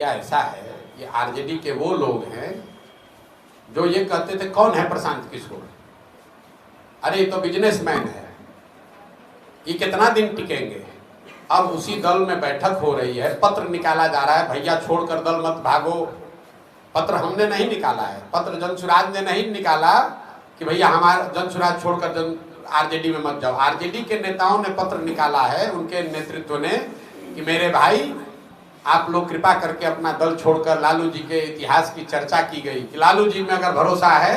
क्या ऐसा है, ये आरजेडी के वो लोग हैं जो ये कहते थे कौन है प्रशांत किशोर, अरे ये तो बिजनेसमैन है, ये कितना दिन टिकेंगे। अब उसी दल में बैठक हो रही है, पत्र निकाला जा रहा है, भैया छोड़कर दल मत भागो। पत्र हमने नहीं निकाला है, पत्र जनसुराज ने नहीं निकाला कि भैया हमारा जनसुराज छोड़कर आरजेडी में मत जाओ। आरजेडी के नेताओं ने पत्र निकाला है, उनके नेतृत्व ने, कि मेरे भाई आप लोग कृपा करके अपना दल छोड़कर, लालू जी के इतिहास की चर्चा की गई कि लालू जी में अगर भरोसा है,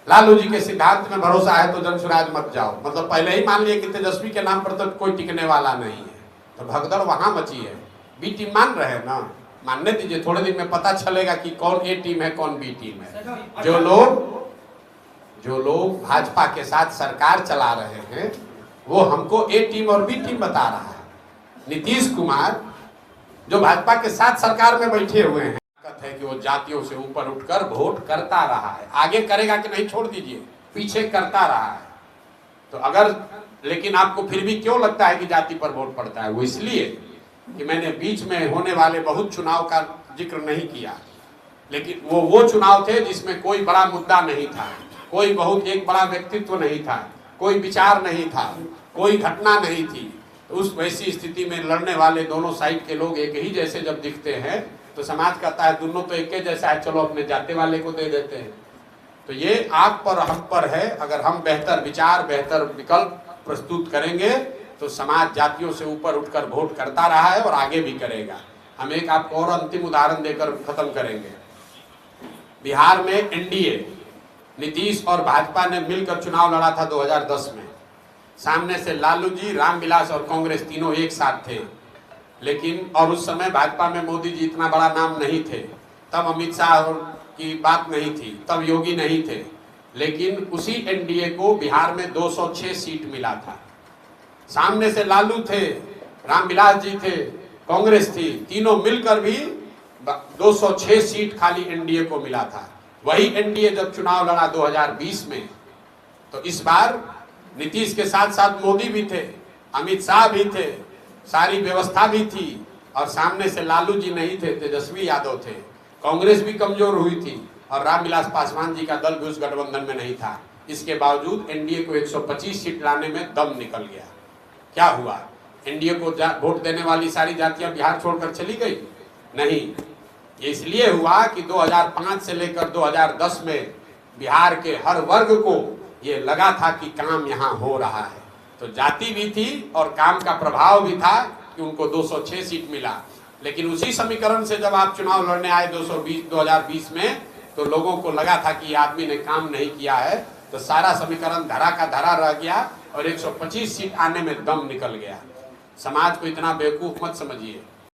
लालू जी के सिद्धांत में भरोसा है तो जनसुराज मत जाओ। मतलब पहले ही मान लिए कि तेजस्वी के नाम पर तो कोई टिकने वाला नहीं है, तो भगदड़ वहां मची है। बी टीम मान रहे हैं ना, मानने दीजिए, थोड़े दिन में पता चलेगा कि कौन ए टीम है कौन बी टीम है। जो लोग भाजपा के साथ सरकार चला रहे हैं वो हमको ए टीम और बी टीम बता रहा है। नीतीश कुमार जो भाजपा के साथ सरकार में बैठे हुए हैं, है कि वो जातियों से ऊपर उठकर वोट करता रहा है, आगे करेगा कि नहीं छोड़ दीजिए, पीछे करता रहा है। तो अगर, लेकिन आपको फिर भी क्यों लगता है कि जाति पर वोट पड़ता है? वो इसलिए कि मैंने बीच में होने वाले बहुत चुनाव का जिक्र नहीं किया, लेकिन वो चुनाव थे जिसमें कोई बड़ा मुद्दा नहीं था, कोई बहुत एक बड़ा व्यक्तित्व नहीं था, कोई विचार नहीं था, कोई घटना नहीं थी। तो उस वैसी स्थिति में लड़ने वाले दोनों साइड के लोग एक ही जैसे जब दिखते हैं तो समाज कहता है दोनों तो एक ही जैसा है, चलो अपने जाते वाले को दे देते हैं। तो ये आप पर हम पर है, अगर हम बेहतर विचार, बेहतर विकल्प प्रस्तुत करेंगे तो समाज जातियों से ऊपर उठकर वोट करता रहा है और आगे भी करेगा। हम एक आपको और अंतिम उदाहरण देकर खत्म करेंगे। बिहार में एनडीए, नीतीश और भाजपा ने मिलकर चुनाव लड़ा था 2010 में। सामने से लालू जी, रामविलास और कांग्रेस तीनों एक साथ थे, लेकिन और उस समय भाजपा में मोदी जी इतना बड़ा नाम नहीं थे, तब अमित शाह की बात नहीं थी, तब योगी नहीं थे, लेकिन उसी एनडीए को बिहार में 206 सीट मिला था। सामने से लालू थे, रामविलास जी थे, कांग्रेस थी, तीनों मिलकर भी 206 सीट खाली एनडीए को मिला था। वही एनडीए जब चुनाव लड़ा 2020 में, तो इस बार नीतीश के साथ साथ मोदी भी थे, अमित शाह भी थे, सारी व्यवस्था भी थी, और सामने से लालू जी नहीं थे, तेजस्वी यादव थे। कांग्रेस भी कमजोर हुई थी और रामविलास पासवान जी का दल भी उस गठबंधन में नहीं था। इसके बावजूद एनडीए को 125 सीट लाने में दम निकल गया। क्या हुआ? एनडीए को वोट देने वाली सारी जातियां बिहार छोड़कर चली गई? नहीं, ये इसलिए हुआ कि 2005 से लेकर 2010 में बिहार के हर वर्ग को ये लगा था कि काम यहाँ हो रहा है। तो जाति भी थी और काम का प्रभाव भी था कि उनको 206 सीट मिला। लेकिन उसी समीकरण से जब आप चुनाव लड़ने आए 2020 में, तो लोगों को लगा था कि आदमी ने काम नहीं किया है, तो सारा समीकरण धरा का धरा रह गया और 125 सीट आने में दम निकल गया। समाज को इतना बेवकूफ मत समझिए।